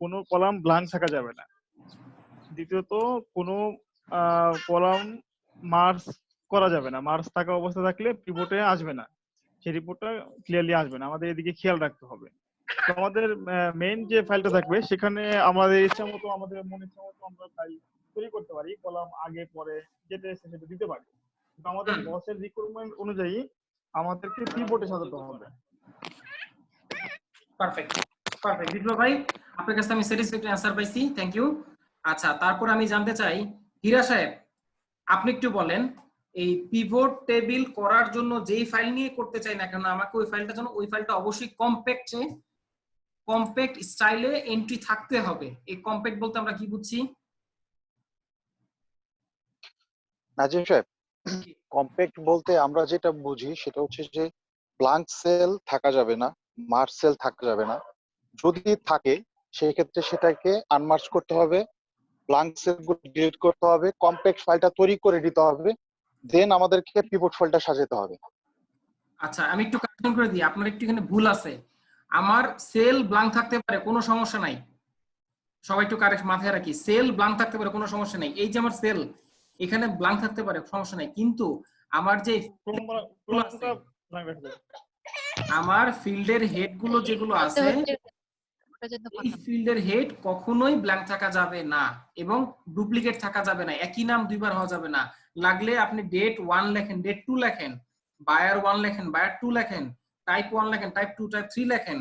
কোনো কলাম ব্ল্যাঙ্ক থাকা যাবে না, দ্বিতীয়ত কোনো কলাম মার্জ করা যাবে না, মার্জ থাকা অবস্থা থাকলে পিভটে আসবে না, সেই রিপোর্টটা ক্লিয়ারলি আসবে না, আমাদের এদিকে খেয়াল রাখতে হবে। তো আমাদের মেইন যে ফাইলটা থাকবে সেখানে আমাদের ইচ্ছা মতো, আমাদের মন ইচ্ছা মতো আমরা ফাইল তৈরি করতে পারি, কলাম আগে পরে যেটা এসে সেটা দিতে পারি, কিন্তু আমাদের বসের রিকোয়ারমেন্ট অনুযায়ী আমাদেরকে পিভটে সাজাতে হবে। পারফেক্ট, পারফেক্ট বিপ্লব ভাই, আপনার কাছে আমি স্যাটিসফ্যাক্টরি অ্যানসার পাইছি, থ্যাংক ইউ। আচ্ছা, তারপর আমি জানতে চাই হীরা সাহেব, আপনি একটু বলেন এই পিভট টেবিল করার জন্য যেই ফাইল নিয়ে করতে চাই না কেন, আমাকে ওই ফাইলটা জন্য ওই ফাইলটা অবশ্যই কম্প্যাক্ট স্টাইলে এন্ট্রি থাকতে হবে। এই কম্প্যাক্ট বলতে আমরা কি বুঝছি? নাজিম সাহেব, কম্প্যাক্ট বলতে আমরা যেটা বুঝি সেটা হচ্ছে যে ব্ল্যাঙ্ক সেল থাকা যাবে না, মার্জ সেল থাকা যাবে না, যদি থাকে সেই ক্ষেত্রে সেটাকে আনমার্জ করতে হবে, ব্ল্যাঙ্ক সেল গুলো ডিলিট করতে হবে, কম্প্যাক্ট ফাইলটা তৈরি করে দিতে হবে, দেন আমাদেরকে পিভট ফাইলটা সাজাতে হবে। আচ্ছা, আমি একটু কারেকশন করে দিই, আপনার একটু এখানে ভুল আছে। আমার সেল ব্ল্যাঙ্ক থাকতে পারে, কোনো সমস্যা নাই, সবাই একটু কারেক্ট মাথায় রাখি, সেল ব্ল্যাঙ্ক থাকতে পারে, কোনো সমস্যা নাই। এই যে আমার সেল এখানে ব্ল্যাঙ্ক থাকতে পারে, সমস্যা নাই, কিন্তু আমার যে আমার ফিল্ডের হেড গুলো যেগুলো আছে পর্যন্ত এই কথা ফিল্ডের হেড কখনোই ব্ল্যাঙ্ক থাকা যাবে না এবং ডুপ্লিকেট থাকা যাবে না, একই নাম দুইবার হওয়া যাবে না। লাগলে আপনি ডেট 1 লেখেন, ডেট 2 লেখেন, বায়ার 1 লেখেন, বায়ার 2 লেখেন, টাইপ 1 লেখেন, টাইপ 2, টাইপ 3 লেখেন,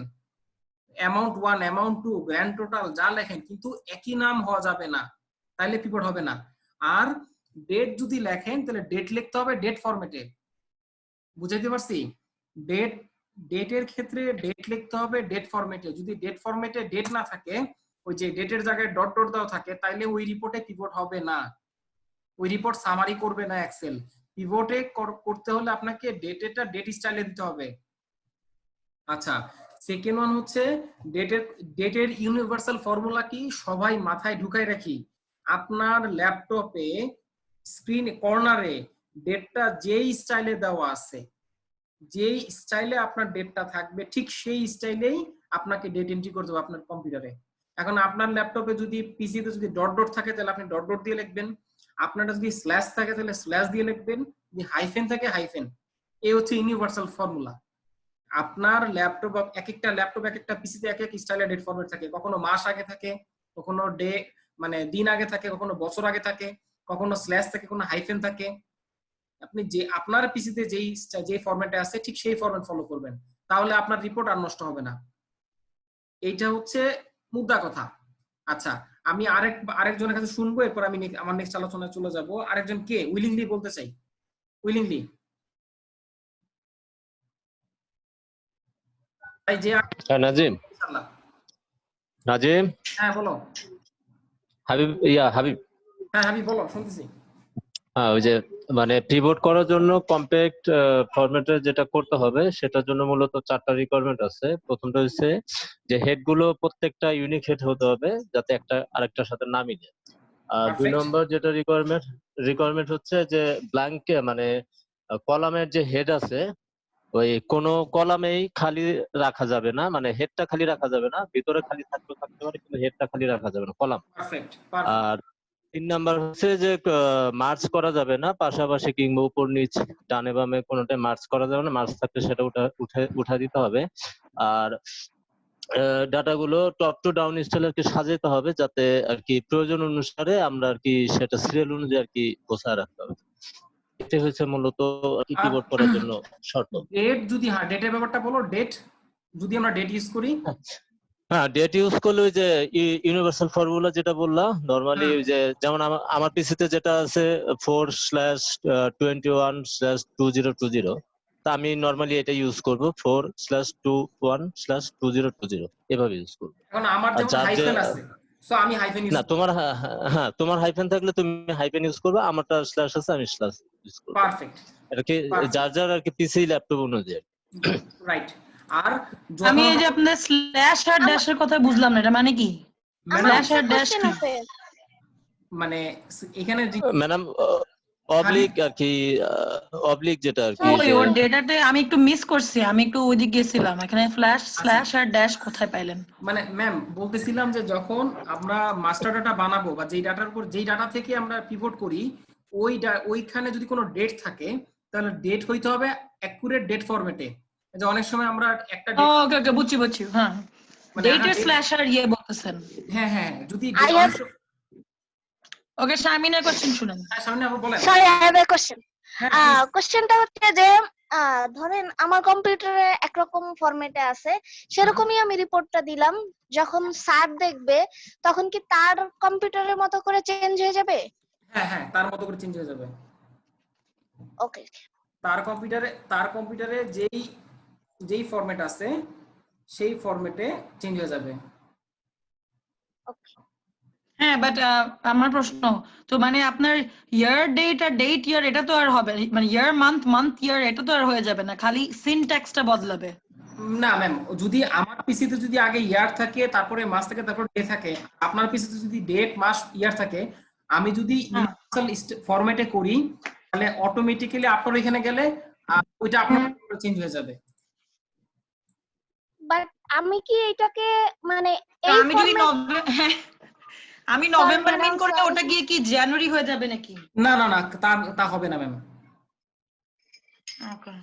অ্যামাউন্ট 1, অ্যামাউন্ট 2, গ্র্যান্ড টোটাল যা লেখেন, কিন্তু একই নাম হওয়া যাবে না, তাইলে পিভট হবে না। আর ডেট যদি লেখেন তাহলে ডেট লিখতে হবে ডেট ফরম্যাটে, বুঝাইতে পারছি? ডেটের ক্ষেত্রে ডেট লিখতে হবে ডেট ফরম্যাটে। যদি ডেট ফরম্যাটে ডেট না থাকে, ওই যে ডেটের জায়গায় ডট ডট দেওয়া থাকে, তাইলে ওই রিপোর্টে পিভট হবে না, ওই রিপোর্ট সামারি করবে না এক্সেল। পিভটে করতে হলে আপনাকে ডেটেটা ডেট স্টাইলে দিতে হবে। আচ্ছা, সেকেন্ড ওয়ান হচ্ছে ডেটের ইউনিভার্সাল ফর্মুলা কি সবাই মাথায় ঢুকাই রাখি। আপনার ল্যাপটপে স্ক্রিন কর্নারে ডেটটা যেই স্টাইলে দেওয়া আছে, যেই স্টাইলে আপনার ডেটটা থাকবে ঠিক সেই স্টাইলেই আপনাকে ডেট এন্ট্রি করতে হবে আপনার কম্পিউটারে। এখন আপনার ল্যাপটপে যদি পিসিতে যদি ডট ডট থাকে তাহলে আপনি ডট ডট দিয়ে লিখবেন, আপনার যদি স্ল্যাশ থাকে তাহলে স্ল্যাশ দিয়ে লিখবেন, যদি হাইফেন থাকে হাইফেন। এই হচ্ছে ইউনিভার্সাল ফর্মুলা। আপনার ল্যাপটপ এক একটা পিসিতে এক এক স্টাইলে ডেট ফরম্যাট থাকে, কখনো মাস আগে থাকে, কখনো ডে মানে দিন আগে থাকে, কখনো বছর আগে থাকে, কখনো স্ল্যাশ থাকে, কখনো হাইফেন থাকে। আপনি যে আপনার পিসিতে যেই ফরম্যাটে আছে ঠিক সেই ফরম্যাট ফলো করবেন, তাহলে আপনার রিপোর্ট আর নষ্ট হবে না। এইটা হচ্ছে মুদ্রা কথা। আচ্ছা, আমি আরেকজনের কাছে শুনবো, এরপর আমি আমার নেক্সট আলোচনায় চলে যাব। আরেকজন কে উইলিংলি বলতে চাই? উইলিংলি যে নাজিম, ইনশাআল্লাহ। নাজিম, হ্যাঁ বলো। হাবিব, হাবিব। হ্যাঁ হাবিব বলো, শুনতেছি। হ্যাঁ, ওই যে মানে পিভট করার জন্য কম্প্যাক্ট ফরম্যাটে যেটা করতে হবে সেটার জন্য মূলত 4টা রিকোয়ারমেন্ট আছে। প্রথমটা হচ্ছে যে হেড গুলো প্রত্যেকটা ইউনিক হেড হতে হবে যাতে একটা আরেকটার সাথে না মিলে। আর 2 Perfect. নম্বর যেটা রিকোয়ারমেন্ট হচ্ছে যে ব্ল্যাঙ্ক মানে কলামের যে হেড আছে ওই কোনো কলামেই খালি রাখা যাবে না, মানে হেডটা খালি রাখা যাবে না, ভিতরে খালি থাকতে পারে কিন্তু হেডটা খালি রাখা যাবে না কলাম। পারফেক্ট। আর 3 নাম্বার হচ্ছে যে মার্চ করা যাবে না, পাশাপাশি কিংবা উপর নিচ ডানে বামে কোনোটাই মার্চ করা যাবে না, মার্চ থাকলে সেটা উঠা দিতে হবে। আর ডাটা গুলো টপ টু ডাউন স্টাইলে আর কি সাজাতে হবে যাতে আর কি প্রয়োজন অনুসারে আমরা আর কি সেটা সিরিয়াল অনুযায়ী আর কি গোছায় রাখতে হবে। এটা হচ্ছে মূলত কিবোর্ড করার জন্য শর্ত। ডেট যদি ডেটের ব্যাপারটা বলো, ডেট যদি আমরা ডেট ইউজ করি, হ্যাঁ ডেট ইউজ করলে ওই যে ইউনিভার্সাল ফর্মুলা যেটা বললাম নরমালি, ওই যে যেমন আমার পিসিতে যেটা আছে 4/21/2020, তা আমি নরমালি এটা ইউজ করব 4/21/2020 এভাবে ইউজ করব। এখন আমার যেমন হাইফেন আছে, সো আমি হাইফেন ইউজ না তোমার তোমার হাইফেন থাকলে তুমি হাইফেন ইউজ করবে, আমারটা স্ল্যাশ আছে আমি স্ল্যাশ ইউজ করব। পারফেক্ট। এটা কি যার যার আর কি পিসি ল্যাপটপ অনুযায়ী। রাইট। আর আমি এই যে আপনাদের স্ল্যাশ আর ড্যাশের কথা বুঝলাম না, এটা মানে কি? স্ল্যাশ আর ড্যাশ কি? মানে এখানে ম্যাডাম অবলিক আর কি, অবলিক যেটা আর কি ওই ওর ডেটাতে আমি একটু মিস করছি, আমি একটু ওইদিকে গেছিলাম। এখানে ফ্ল্যাশ স্ল্যাশ আর ড্যাশ কোথায় পাইলেন? মানে ম্যাম বলতেছিলাম যে যখন আমরা মাস্টার ডাটা বানাবো বা যেই ডাটার উপর যেই ডাটা থেকে আমরা পিভট করি, ওইখানে যদি কোনো ডেট থাকে তাহলে ডেট হইতে হবে অ্যাকুরেট ডেট ফরম্যাটে। যে অনেক সময় আমরা একটা ওকে ওকে বুঝছি হ্যাঁ, ডেটের স্ল্যাশ আর ইয়ে বলতেছেন। হ্যাঁ হ্যাঁ, যদি ওকে শারমিনের কোশ্চেন শুনেন। সামনে আপনি বলেন। Sorry I have a question. কোশ্চেনটা হচ্ছে যে ধরেন আমার কম্পিউটারে একরকম ফরম্যাটে আছে, সেরকমই আমি রিপোর্টটা দিলাম, যখন স্যার দেখবে তখন কি তার কম্পিউটারের মতো করে চেঞ্জ হয়ে যাবে? হ্যাঁ হ্যাঁ, তার মতো করে চেঞ্জ হয়ে যাবে। ওকে, তার কম্পিউটারে যেই ফরম্যাট আছে সেই ফরম্যাটে চেঞ্জ হয়ে যাবে। হ্যাঁ বাট আমার প্রশ্ন তো মানে আপনার ইয়ার ডেট আর ডেট ইয়ার এটা তো আর হবে মানে ইয়ার মান্থ ইয়ার এটা তো আর হয়ে যাবে না, খালি সিনট্যাক্সটা বদলাবে। না ম্যাম, যদি আমার পিসিতে যদি আগে ইয়ার থাকে তারপরে মাস থাকে তারপর ডে থাকে, আপনার পিসিতে যদি ডেট মাস ইয়ার থাকে, আমি যদি ইউনিভার্সাল ফরম্যাটে করি তাহলে অটোমেটিক্যালি আপনার এখানে গেলে ওইটা আপনার চেঞ্জ হয়ে যাবে। বাট আমি কি এটাকে মানে আমি যদি আমি নভেম্বর মিন করলে ওটা গিয়ে কি জানুয়ারি হয়ে যাবে নাকি? না না না, তা হবে না ম্যাম। ওকে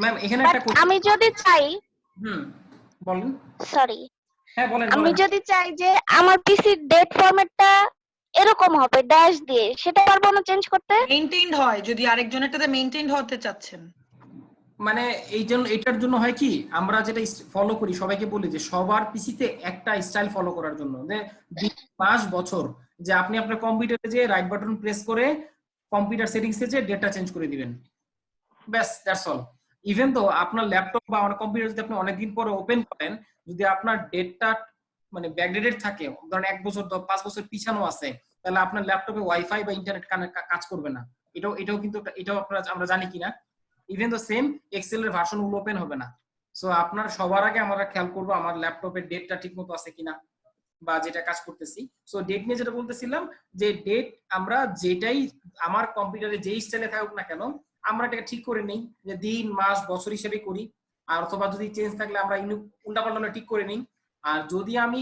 ম্যাম এখানে একটা আমি যদি চাই, বলেন। সরি, হ্যাঁ বলেন আমি বলেন। যদি চাই যে আমার পিসির ডেট ফরম্যাটটা এরকম হবে ড্যাশ দিয়ে, সেটা পারবো না চেঞ্জ করতে? মেইনটেইনড হয় যদি আরেকজনেরটাতে মেইনটেইনড হতে চাচ্ছেন। মানে এই জন্য এটার জন্য হয় কি, আমরা যেটা ফলো করি সবাইকে বলি যে সবার পিসিতে একটা স্টাইল ফলো করার জন্য, যে দিন মাস বছর, যে আপনি আপনার কম্পিউটারে যে রাইট বাটন প্রেস করে কম্পিউটার সেটিংসে যে ডেটা চেঞ্জ করে দিবেন, ব্যাস দ্যাটস অল। ইভেন তো আপনার ল্যাপটপ বা আমার কম্পিউটার যদি আপনি অনেকদিন পরে ওপেন করেন, যদি আপনার ডেটটা মানে ব্যাকডেটেড থাকে, ধরেন 1 বছর 5 বছর পিছানো আছে, তাহলে আপনার ল্যাপটপে ওয়াইফাই বা ইন্টারনেট কাজ করবে না। এটাও কিন্তু আমরা জানি কিনা। ইভেন তো সেম এক্সেল এর ভার্সন গুলো ওপেন হবে না। সো আপনার সবার আগে আমরা খেয়াল করবো আমার ল্যাপটপের ডেটটা ঠিকমতো আছে কিনা বা যেটা কাজ করতেছি। সো ডেট নিয়ে যেটা বলতেছিলাম, যে ডেট আমরা যেটাই আমার কম্পিউটারে যেই স্টাইলে থাকুক না কেন, আমরা এটাকে ঠিক করে নেই, যে দিন মাস বছর হিসেবে করি। আর অথবা যদি চেঞ্জ থাকলে আমরা উল্টাপাল্টা ঠিক করে নিই। আর যদি আমি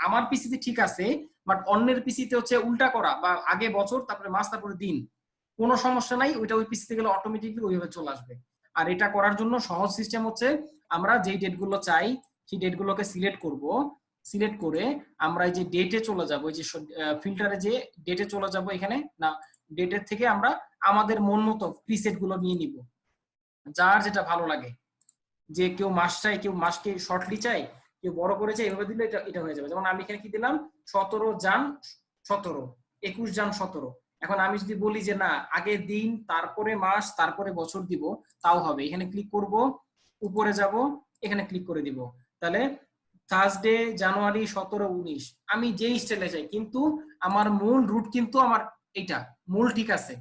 আমার পিসিতে ঠিক আছে বাট অন্যের পিসিতে হচ্ছে উল্টা করা, বা আগে বছর তারপরে মাস তারপরে দিন, কোনো সমস্যা নাই, ওইটা ওই পিসিতে গেলে অটোমেটিকলি ওইভাবে চলে আসবে। আর এটা করার জন্য সহজ সিস্টেম হচ্ছে, আমরা যেই ডেটগুলো চাই সেই ডেটগুলোকে সিলেক্ট করব। সিলেক্ট করে আমরা এই যে ডেটে চলে যাব, এই যে ফিল্টারে যে ডেটে চলে যাব, এখানে না ডেটের থেকে আমরা আমাদের মন মতো প্রিসেট গুলো নিয়ে নিব, যার যেটা ভালো লাগে। যে কেউ মাস চাই, কেউ মাসকে শর্টলি চাই, কেউ বড় করে চাই, এভাবে দিলে এটা হয়ে যাবে। যেমন আমি এখানে কি দিলাম, 17/17, 21/17। এখন আমি যদি বলি যে না আগে দিন তারপরে মাস তারপরে বছর দিব, তাও হবে। এখানে ক্লিক করব, উপরে যাব, এখানে ক্লিক করে দিব, তাহলে থার্সডে জানুয়ারি 17/19 আমি যেই স্টাইলে চাই, কিন্তু আমার মূল রুট কিন্তু আমার এইটা মূল ঠিক আছে,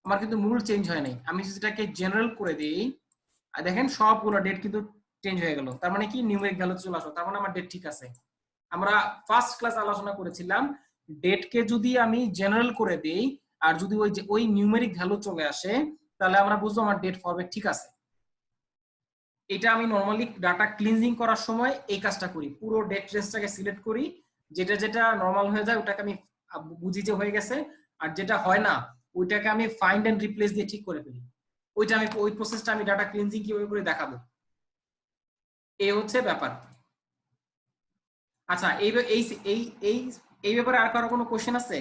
আমার কিন্তু মূল চেঞ্জ হয় নাই। আমি যেটাকে জেনারেল করে দিই, আর দেখেন সবগুলো ডেট কিন্তু চেঞ্জ হয়ে গেল। তার মানে কি নিউমেরিক ভ্যালু চলে আসলো, তার মানে আমার ডেট ঠিক আছে। আমরা ফার্স্ট ক্লাস আলোচনা করেছিলাম, ডেটকে যদি আমি জেনারেল করে দেই আর যদি ওই নিউমেরিক ভ্যালু চলে আসে, তাহলে আমরা বুঝবো আমার ডেট ফরম্যাট ঠিক আছে। এটা আমি নরমালি ডাটা ক্লিনজিং করার সময় এই কাজটা করি, পুরো ডেট রেঞ্জটাকে সিলেক্ট করি, যেটা যেটা নরমাল হয়ে যায় ওটাকে আমি বুঝি যে হয়ে গেছে, আর যেটা হয় না ওইটাকে আমি ফাইন্ড এন্ড রিপ্লেস দিয়ে ঠিক করে ফেলি। ওই প্রসেসটা আমি ডাটা ক্লিনজিং কিভাবে করে দেখাবো, এই হচ্ছে ব্যাপার। আচ্ছা, এই এই এই এই এই ব্যাপারে আর কারো কোনো কোশ্চেন আছে?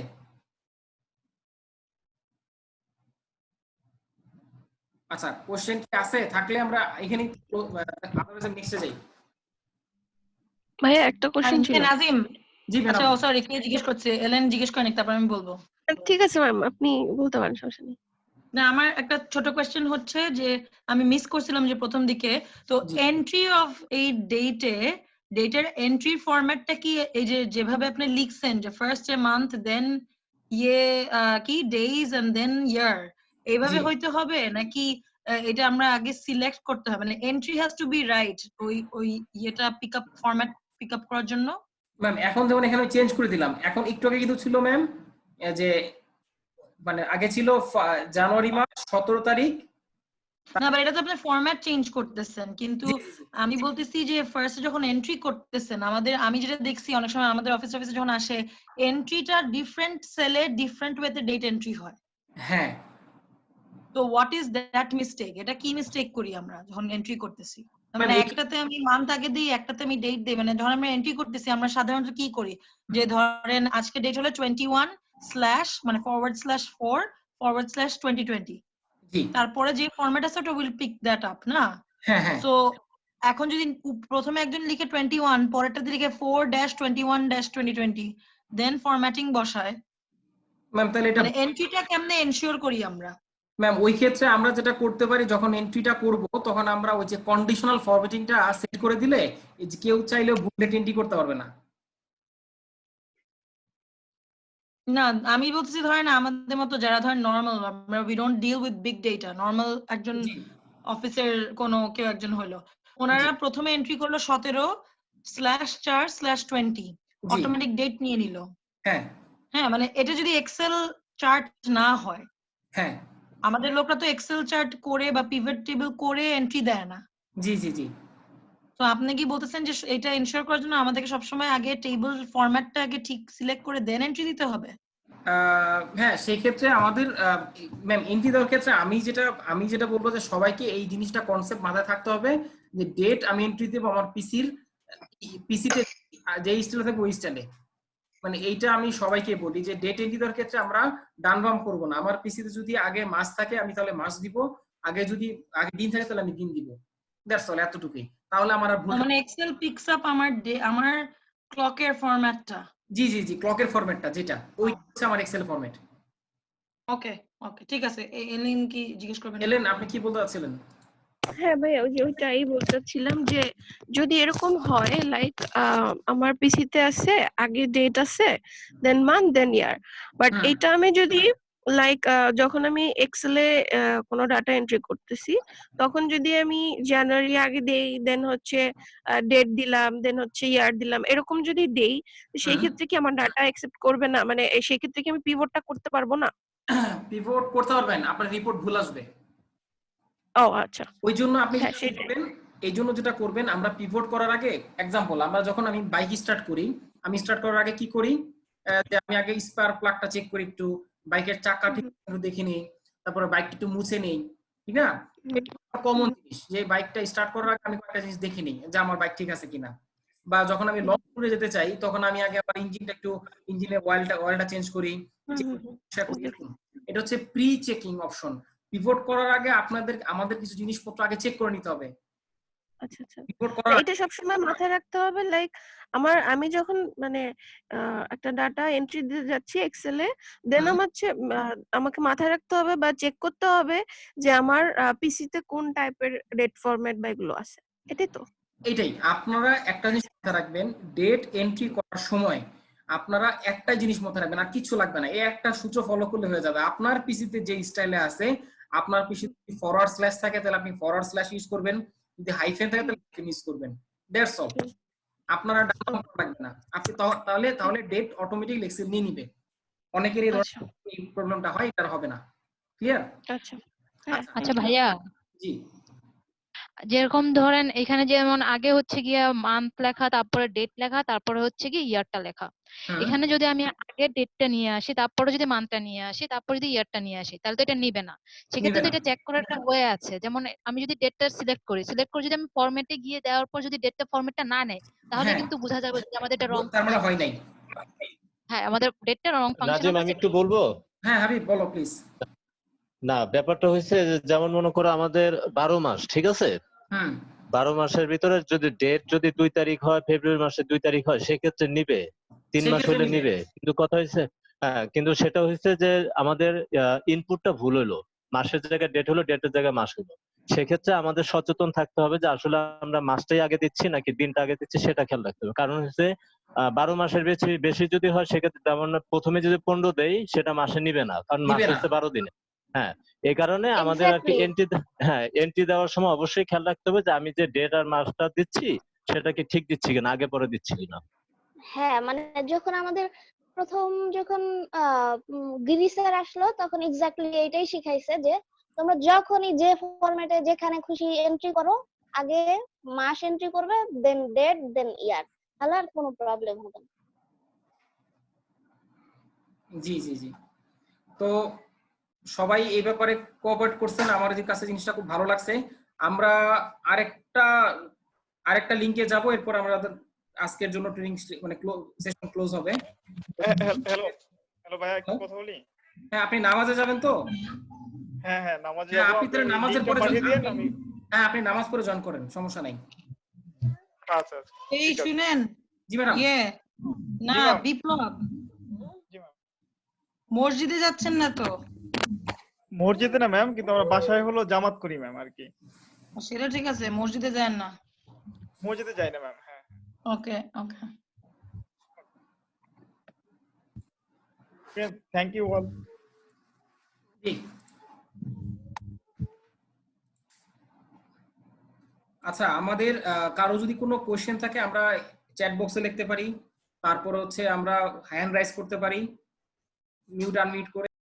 আচ্ছা, কোশ্চেন কি আছে? থাকলে আমরা এখানে নেক্সটে যাই। ভাইয়া একটা কোশ্চেন ছিল। নাজিম, জি ম্যাডাম। আচ্ছা সরি, কে জিজ্ঞেস করছে? এলেন জিজ্ঞেস করেন, তারপর আমি বলবো। ঠিক আছে ম্যাম, আপনি বলতে পারেন, সমস্যা নেই। না, আমার একটা ছোট কোয়েশ্চেন হচ্ছে যে আমি মিস করছিলাম যে প্রথম দিকে, তো এন্ট্রি অফ এই ডেটের এন্ট্রি ফরম্যাটটা কি এই যে যেভাবে আপনি লিখছেন যে ফার্স্ট এ মান্থ দেন কি ডেজ এন্ড দেন ইয়ার, এইভাবে হইতে হবে নাকি এটা আমরা আগে সিলেক্ট করতে হবে? মানে entry has to be right ওই এটা পিকআপ ফরম্যাট পিকআপ করার জন্য? ম্যাম এখন যেমন এখানে চেঞ্জ করে দিলাম, এখন একটু আগে কিন্তু ছিল ম্যাম যে মানে আগে ছিল জানুয়ারি মাস 17 তারিখ। না, বাট এটা তো আপনি ফরম্যাট চেঞ্জ করতেছেন, কিন্তু আমি বলতেছি যে ফার্স্ট যখন এন্ট্রি করতেছেন আমি যেটা দেখছি অনেক সময় আমাদের অফিসে যখন আসে, এন্ট্রিটা ডিফারেন্ট সেলে ডিফারেন্ট ওয়েতে ডেট এন্ট্রি হয়। হ্যাঁ, তো হোয়াট ইজ দ্যাট মিস্টেক? এটা কি মিস্টেক করি আমরা যখন এন্ট্রি করতেছি? মানে একটাতে আমি মান্থ আগে দিই, একটাতে আমি ডেট দিই। মানে যখন আমরা এন্ট্রি করতেছি আমরা সাধারণত কি করি, যে ধরেন আজকে ডেট হলো 21/ মানে /4//2020, তারপরে যে ফরম্যাট আছে ওটা উইল পিক দ্যাট আপ না? সো এখন যদি প্রথমে একজন লিখে 21, পরেরটাতে লিখে 4-21-2020, দেন ফরম্যাটিং বসায়, ম্যাম তাহলে এটা মানে এন্ট্রিটা কেমনে এনশিওর করি আমরা? ম্যাম ওই ক্ষেত্রে আমরা যেটা করতে পারি, যখন এন্ট্রিটা করব তখন আমরা ওই যে কন্ডিশনাল ফরম্যাটিংটা সেট করে দিলে কেউ চাইলেও ভুল ডেট এন্ট্রি করতে পারবে না। না, আমি বলতেছি ধরেন আমাদের মতো যারা ধরেন নরমাল, আমরা we don't deal with big data, normal একজন অফিসের কোনো কেউ একজন হলো, ওনারা প্রথমে এন্ট্রি করলো 17/4/20, অটোমেটিক ডেট নিয়ে নিল। হ্যাঁ, মানে এটা যদি এক্সেল চার্ট না হয়, হ্যাঁ আমাদের লোকরা তো এক্সেল চার্ট করে বা পিভট টেবিল করে এন্ট্রি দেয় না। জি জি জি। তো আপনি কি বলতেছেন যে এটা এনশিওর করার জন্য আমাদেরকে সবসময় আগে টেবিল ফরম্যাটটা আগে ঠিক সিলেক্ট করে দেন এন্ট্রি দিতে হবে? হ্যাঁ, সেই ক্ষেত্রে আমাদের ম্যাম এন্ট্রি দেওয়ার ক্ষেত্রে আমি যেটা বলবো যে সবাইকে এই জিনিসটা কনসেপ্ট মাথায় থাকতে হবে, যে ডেট আমি এন্ট্রি দেবো আমার পিসিতে যে স্টাইলে থাকবে ওই স্টাইলে। মানে এইটা আমি সবাইকে বলি যে ডেট এন্ট্রি দেওয়ার ক্ষেত্রে আমরা ডান বাম করবো না। আমার পিসিতে যদি আগে মাস থাকে আমি তাহলে মাস দিব, আগে যদি আগে দিন থাকে তাহলে আমি দিন দিব, দ্যাটস অল, এতটুকুই। তাহলে আমার আর ভুল। মানে এক্সেল পিকস আপ আমার ক্লকের ফরম্যাটটা। জি জি জি, ক্লকের ফরম্যাটটা যেটা, ওই হচ্ছে আমার এক্সেল ফরম্যাট। ওকে ওকে ঠিক আছে। এলিন কি জিজ্ঞেস করবেন? এলেন, আপনি কি বলতে চাচ্ছিলেন? হ্যাঁ ভাই, ওই যে ওইটাই বলতেছিলাম যে যদি এরকম হয় লাইক আমার পিসিতে আছে আগে ডেট আছে, দেন মান্থ, দেন ইয়ার, বাট হুম। এটা আমি যদি লাইক যখন আমি এক্সেলে কোনো ডাটা এন্ট্রি করতেছি তখন যদি আমি জানুয়ারি আগে দেই, দেন হচ্ছে ডেট দিলাম, দেন হচ্ছে ইয়ার দিলাম, এরকম যদি দেই সেই ক্ষেত্রে কি আমার ডাটা অ্যাকসেপ্ট করবে না? মানে সেই ক্ষেত্রে কি আমি পিভটটা করতে পারবো না? পিভট করতে পারবেন, আপনার রিপোর্ট ভুল আসবে। ও আচ্ছা, ওই জন্য আপনি হ্যাঁ যেটা সেটাই। করবেন, এই জন্য যেটা করবেন, আমরা পিভট করার আগে এক্সাম্পল, আমরা যখন আমি বাইক স্টার্ট করি, আমি স্টার্ট করার আগে কি করি, যে আমি আগে স্পার প্লাগটা চেক করি, একটু বাইকের চাকা ঠিক একটু দেখে নিই, তারপরে বাইকটা একটু মুছে নেই, ঠিক না? কমন জিনিস যে বাইকটা স্টার্ট করার আগে আমি কয়েকটা জিনিস দেখে নিই যে আমার বাইক ঠিক আছে কিনা। বা যখন আমি লং ট্যুরে যেতে চাই তখন আমি আগে আমার ইঞ্জিনটা একটু, ইঞ্জিনের অয়েলটা চেঞ্জ করি। এটা হচ্ছে প্রি চেকিং অপশন। পিভট করার আগে আমাদের কিছু জিনিসপত্র আগে চেক করে নিতে হবে। আচ্ছা আচ্ছা, পিভট করার এটা সবসময় মাথায় রাখতে হবে। লাইক আমি যখন মানে একটা ডাটা এন্ট্রি দিতে যাচ্ছি এক্সেলে, দেন আমাকে মাথায় রাখতে হবে বা চেক করতে হবে যে আমার পিসিতে কোন টাইপের ডেট ফরম্যাট বা এগুলো আছে, এটাই তো? এইটাই, আপনারা একটা জিনিস মাথায় রাখবেন, ডেট এন্ট্রি করার সময় আপনারা একটা জিনিস মাথায় রাখবেন, আর কিছু লাগবে না, এই একটা সূত্র ফলো করলে হয়ে যাবে। আপনার পিসিতে যে স্টাইলে আছে, আপনার পিসিতে যদি ফরওয়ার্ড স্ল্যাশ থাকে তাহলে আপনি ফরওয়ার্ড স্ল্যাশ ইউজ করবেন, যদি হাইফেন থাকে তাহলে হাইফেন ইউজ করবেন, দ্যাটস অল। আপনারা ডাউন করা লাগবে না। আপনি তাহলে ডেট অটোমেটিক্যালি এক্সেল নিয়ে নিবে। অনেকেরই এই প্রবলেমটা হয়, এটা হবে না। ক্লিয়ার? আচ্ছা হ্যাঁ। আচ্ছা ভাইয়া, জি। যেরকম ধরেন এখানে যেমন আগে হচ্ছে গিয়া মান্থ লেখা, তারপরে ডেট লেখা, তারপরে হচ্ছে কি ইয়ারটা লেখা। এখানে যদি আমি আগে ডেটটা নিয়ে আসি, তারপরে যদি মান্থটা নিয়ে আসি, তারপরে যদি ইয়ারটা নিয়ে আসি, তাহলে তো এটা নিবে না। সেক্ষেত্রে তো এটা চেক করার একটা ওয়ে আছে। যেমন আমি যদি ডেটটা সিলেক্ট করি যদি আমি ফরম্যাটে গিয়ে দেওয়ার পর যদি ডেটটা ফরম্যাটটা না নেয়, তাহলে কিন্তু বোঝা যাবে যে আমাদের এটা রং, তার মানে হয় নাই। হ্যাঁ আমাদের ডেটটা রং ফাংশন। নাজিম, আমি একটু বলবো? হ্যাঁ হাবিব, বলো প্লিজ। না, ব্যাপারটা হয়েছে যেমন মনে করো আমাদের 12 মাস, ঠিক আছে? 12 মাসের ভিতরে যদি ডেট যদি 2 তারিখ হয়, ফেব্রুয়ারি মাসের 2 তারিখ হয়, সেক্ষেত্রে নিবে, 3 মাস হলে নিবে। কিন্তু কথা হয়েছে, হ্যাঁ, কিন্তু সেটা হয়েছে যে আমাদের ইনপুটটা ভুল হলো, মাসের জায়গায় ডেট হলো, ডেটের জায়গায় মাস হলো। সেক্ষেত্রে আমাদের সচেতন থাকতে হবে যে আসলে আমরা মাসটাই আগে দিচ্ছি নাকি দিনটা আগে দিচ্ছি, সেটা খেয়াল রাখতে হবে। কারণ হচ্ছে 12 মাসের বেশি যদি হয়, সেক্ষেত্রে যেমন প্রথমে যদি 15 দেই, সেটা মাসে নিবে না, কারণ মাস হচ্ছে 12 দিনে। হ্যাঁ, এই কারণে আমাদের আর কি এন্ট্রি দেওয়ার সময় অবশ্যই খেয়াল রাখতে হবে যে আমি যে ডেট আর মাসটা দিচ্ছি সেটা কি ঠিক দিচ্ছি কিনা, আগে পরে দিচ্ছি কিনা। হ্যাঁ, মানে যখন আমাদের যখন গিরি স্যার আসলো তখন এক্স্যাক্টলি এটাই শিখাইছে যে তোমরা যখনই যে ফরম্যাটে যেখানে খুশি এন্ট্রি করো, আগে মাস এন্ট্রি করবে, দেন ডেট, দেন ইয়ার, তাহলে আর কোনো প্রবলেম হবে না। জি জি জি। তো সবাই এই ব্যাপারে কোঅপারেট করছেন, আমার কাছে জিনিসটা খুব ভালো লাগছে। আমরা আরেকটা লিংকে যাব, এরপর আমরা আজকের জন্য ট্রেনিং মানে সেশন ক্লোজ হবে। হ্যালো ভাইয়া, একটু কথা বলি? হ্যাঁ, আপনি নামাজে যাবেন তো? হ্যাঁ নামাজে হ্যাঁ, যাব। আপনি তাহলে নামাজের পরে আমি হ্যাঁ, আপনি নামাজ পড়ে জয়েন করেন, সমস্যা নাই। আচ্ছা এই শুনেন, জি ম্যাডাম। না বিপ্লব, মসজিদে যাচ্ছেন না তো? মসজিদে না ম্যাম, কিন্তু আমরা বাসায় হলো জামাত করি ম্যাম আর কি। সেটা ঠিক আছে, মসজিদে যান না? মসজিদে যাই না ম্যাম। হ্যাঁ, ওকে ওকে, থ্যাংক ইউ অল। আচ্ছা, আমাদের কারো যদি কোনো কোশ্চেন থাকে আমরা চ্যাট বক্সে লিখতে পারি, তারপর হচ্ছে আমরা হ্যান্ড রাইজ করতে পারি, মিউট আনমিউট করে।